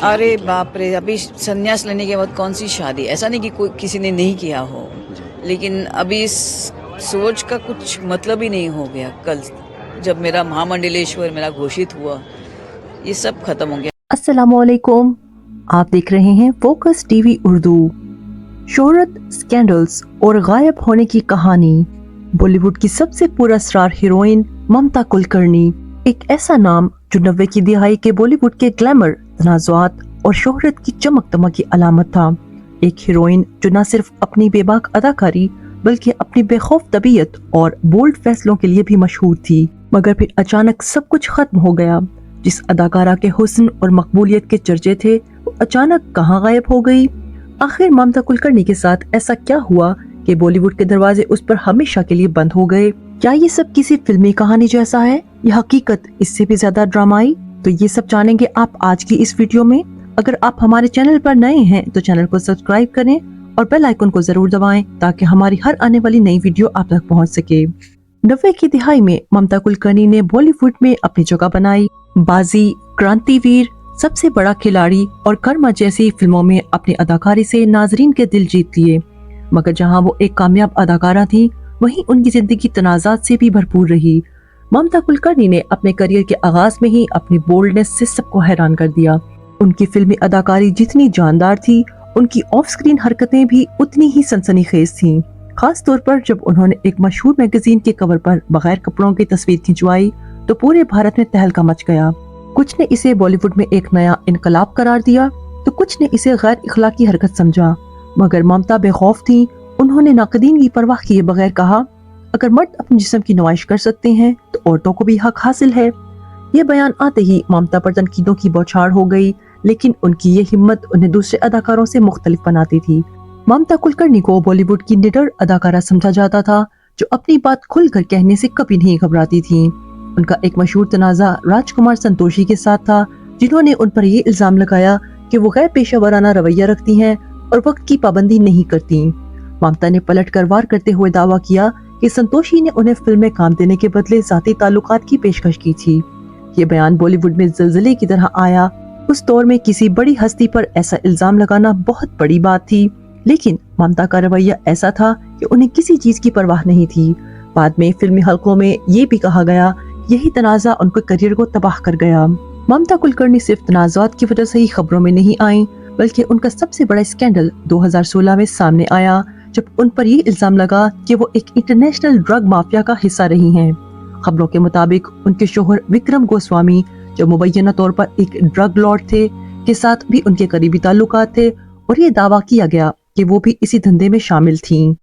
अरे बाप रे, अभी संन्यास लेने के बाद कौन सी शादी। ऐसा नहीं कि कोई किसी ने नहीं किया हो, लेकिन अभी इस सोच का कुछ मतलब ही नहीं हो गया। कल जब मेरा महामंडलेश्वर मेरा घोषित हुआ, ये सब खत्म हो गया। अस्सलामुअलैकुम, आप देख रहे हैं फोकस टीवी उर्दू। शोहरत, स्कैंडल्स और गायब होने की कहानी। बॉलीवुड की सबसे पुरस्कार हीरोइन ममता कुलकर्णी, एक ऐसा नाम जो 90 की दिहाई के बॉलीवुड के ग्लैमर, तनाज़ुआत और शोहरत की चमक दमक की अलामत था। एक हीरोइन जो न सिर्फ अपनी बेबाक अदाकारी बल्कि अपनी बेखौफ तबीयत और बोल्ड फैसलों के लिए भी मशहूर थी। मगर फिर अचानक सब कुछ खत्म हो गया। जिस अदाकारा के हुस्न और मकबूलियत के चर्चे थे, वो अचानक कहाँ गायब हो गई। आखिर ममता कुलकर्णी के साथ ऐसा क्या हुआ कि बॉलीवुड के दरवाजे उस पर हमेशा के लिए बंद हो गए? क्या ये सब किसी फिल्मी कहानी जैसा है या हकीकत इससे भी ज्यादा ड्रामाई? तो ये सब जानेंगे आप आज की इस वीडियो में। अगर आप हमारे चैनल पर नए हैं तो चैनल को सब्सक्राइब करें और बेल आइकन को जरूर दबाएं ताकि हमारी हर आने वाली नई वीडियो आप तक पहुंच सके। 90 की दिहाई में ममता कुलकर्णी ने बॉलीवुड में अपनी जगह बनाई। बाजी, क्रांतिवीर, सबसे बड़ा खिलाड़ी और कर्मा जैसी फिल्मों में अपनी अदाकारी से नाजरीन के दिल जीत लिए। मगर जहां वो एक कामयाब अदाकारा थी, वहीं उनकी जिंदगी तनाज़ात से भी भरपूर रही। ममता कुलकर्णी ने अपने करियर के आगाज में ही अपनी बोल्डनेस से सबको हैरान कर दिया। उनकी फिल्मी अदाकारी जितनी जानदार थी, उनकी ऑफ स्क्रीन हरकतें भी उतनी ही सनसनीखेज थीं। खास तौर पर जब उन्होंने एक मशहूर मैगजीन के कवर पर बगैर कपड़ों की तस्वीर खिंचवाई तो पूरे भारत में तहलका मच गया। कुछ ने इसे बॉलीवुड में एक नया इनकलाब करार दिया तो कुछ ने इसे गैर इखलाकी हरकत समझा। मगर ममता बेखौफ थी। उन्होंने नाक़दीन की परवाह किए बगैर कहा, अगर मर्द अपने जिस्म की नुमाइश कर सकते हैं तो औरतों को भी हक हासिल है। ये बयान आते ही ममता पर तनकीदों की बौछार हो गई, लेकिन उनकी ये हिम्मत उन्हें दूसरे अदाकारों से मुख्तलिफ बनाती थी। ममता कुलकर्णी को बॉलीवुड की निडर अदाकारा समझा जाता था, जो अपनी बात खुलकर कहने से कभी नहीं घबराती थी। उनका एक मशहूर तनाज़ा राजकुमार संतोषी के साथ था, जिन्होंने उन पर ये इल्जाम लगाया कि वो गैर पेशा वराना रवैया रखती हैं और वक्त की पाबंदी नहीं करती। ममता ने पलटकर वार करते हुए दावा किया कि संतोषी ने उन्हें फिल्म में काम देने के बदले ज़ाती ताल्लुकात की पेशकश की थी। ये बयान बॉलीवुड में ज़लज़ले की तरह आया। उस दौर में किसी बड़ी हस्ती पर ऐसा इल्जाम लगाना बहुत बड़ी बात थी, लेकिन ममता का रवैया ऐसा था कि उन्हें किसी चीज की परवाह नहीं थी। बाद में फिल्मी हलकों में ये भी कहा गया, यही तनाज़ा उनके करियर को तबाह कर गया। ममता कुलकर्णी सिर्फ तनाज़ात की वजह से ही खबरों में नहीं आई, बल्कि उनका सबसे बड़ा स्कैंडल 2016 में सामने आया, जब उन पर ये इल्जाम लगा कि वो एक इंटरनेशनल ड्रग माफिया का हिस्सा रही हैं। खबरों के मुताबिक उनके शोहर विक्रम गोस्वामी, जो मुबैना तौर पर एक ड्रग लॉर्ड थे, के साथ भी उनके करीबी ताल्लुकात थे और ये दावा किया गया कि वो भी इसी धंधे में शामिल थीं।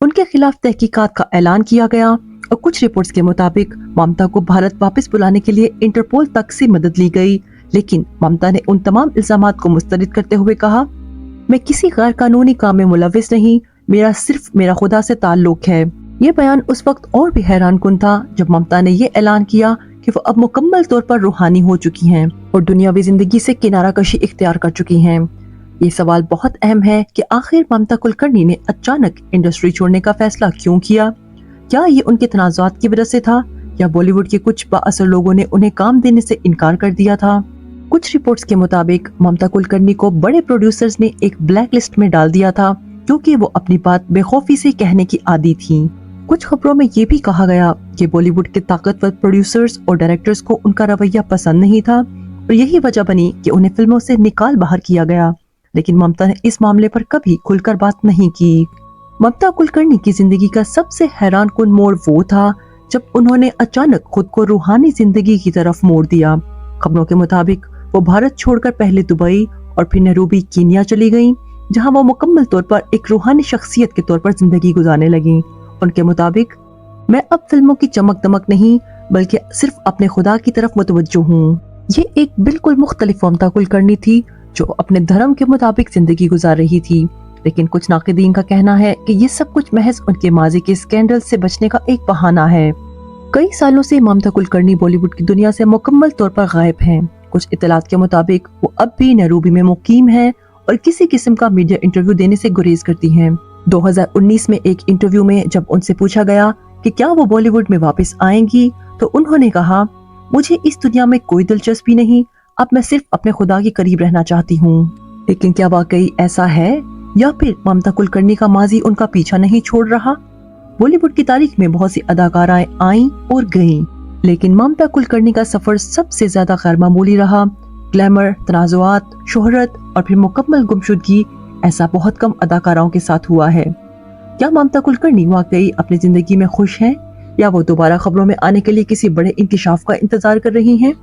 उनके खिलाफ तहकीकात का ऐलान किया गया और कुछ रिपोर्ट्स के मुताबिक ममता को भारत वापस बुलाने के लिए इंटरपोल तक से मदद ली गई। लेकिन ममता ने उन तमाम इल्जामात को मुस्तरद करते हुए कहा, मैं किसी गैर कानूनी काम में मुलविस नहीं, मेरा सिर्फ मेरा खुदा से ताल्लुक है। ये बयान उस वक्त और भी हैरान कुन था जब ममता ने ये ऐलान किया कि वो अब मुकम्मल तौर पर रूहानी हो चुकी हैं और दुनियावी जिंदगी से किनारा कशी इख्तियार कर चुकी हैं। ये सवाल बहुत अहम है कि आखिर ममता कुलकर्णी ने अचानक इंडस्ट्री छोड़ने का फैसला क्यों किया? क्या ये उनके तनाज़ात की वजह से था या बॉलीवुड के कुछ बाअसर लोगों ने उन्हें काम देने से इनकार कर दिया था? कुछ रिपोर्ट्स के मुताबिक ममता कुलकर्णी को बड़े प्रोड्यूसर्स ने एक ब्लैक लिस्ट में डाल दिया था क्योंकि वो अपनी बात बेखौफी से कहने की आदी थी। कुछ खबरों में ये भी कहा गया कि बॉलीवुड के ताकतवर प्रोड्यूसर्स और डायरेक्टर्स को उनका रवैया पसंद नहीं था और यही वजह बनी कि उन्हें फिल्मों से निकाल बाहर किया गया। लेकिन ममता ने इस मामले पर कभी खुलकर बात नहीं की। ममता कुलकर्णी की जिंदगी का सबसे हैरान कुन मोड़ वो था जब उन्होंने अचानक खुद को रूहानी जिंदगी की तरफ मोड़ दिया। खबरों के मुताबिक वो भारत छोड़कर पहले दुबई और फिर नैरोबी, कीनिया चली गईं, जहां वो मुकम्मल तौर पर एक रूहानी शख्सियत के तौर पर जिंदगी गुजारने लगी। उनके मुताबिक, मैं अब फिल्मों की चमक दमक नहीं बल्कि सिर्फ अपने खुदा की तरफ मुतवज्जो हूँ। ये एक बिल्कुल मुख्तलिफ ममता कुलकर्णी थी जो अपने धर्म के मुताबिक जिंदगी गुजार रही थी। लेकिन कुछ नाक़दीन का कहना है कि ये सब कुछ महज उनके माजी के स्कैंडल से बचने का एक बहाना है। कई सालों से ममता कुलकर्णी बॉलीवुड की दुनिया से मुकम्मल तौर पर गायब हैं। कुछ इत्तलात के मुताबिक वो अब भी नैरोबी में मुकीम है और किसी किस्म का मीडिया इंटरव्यू देने से गुरेज करती हैं। 2019 में एक इंटरव्यू में जब उनसे पूछा गया कि क्या वो बॉलीवुड में वापस आएंगी, तो उन्होंने कहा, मुझे इस दुनिया में कोई दिलचस्पी नहीं, अब मैं सिर्फ अपने खुदा के करीब रहना चाहती हूँ। लेकिन क्या वाकई ऐसा है, या फिर ममता कुलकर्णी का माजी उनका पीछा नहीं छोड़ रहा? बॉलीवुड की तारीख में बहुत सी अदाकाराएं आईं और गईं, लेकिन ममता कुलकर्णी का सफर सबसे ज्यादा गैर मामूली रहा। ग्लैमर, तनाजुआत, शोहरत और फिर मुकम्मल गुमशुदगी, ऐसा बहुत कम अदाकाराओं के साथ हुआ है। क्या ममता कुलकर्णी वाकई अपनी जिंदगी में खुश हैं, या वो दोबारा खबरों में आने के लिए किसी बड़े इंकिशाफ का इंतजार कर रही हैं?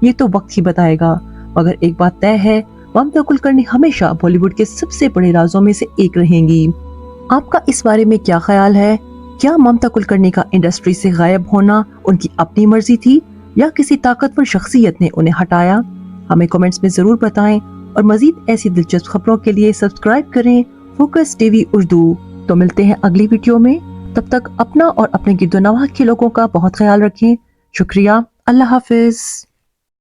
ये तो वक्त ही बताएगा, मगर एक बात तय है, ममता कुलकर्णी हमेशा बॉलीवुड के सबसे बड़े राजों में से एक रहेंगी। आपका इस बारे में क्या ख्याल है? क्या ममता कुलकर्णी का इंडस्ट्री से गायब होना उनकी अपनी मर्जी थी, या किसी ताकतवर शख्सियत ने उन्हें हटाया? हमें कमेंट्स में जरूर बताएं, और मजीद ऐसी दिलचस्प खबरों के लिए सब्सक्राइब करें फोकस टीवी उर्दू। तो मिलते हैं अगली वीडियो में, तब तक अपना और अपने गिरदोनवाह के लोगों का बहुत ख्याल रखें। शुक्रिया, अल्लाह हाफिज।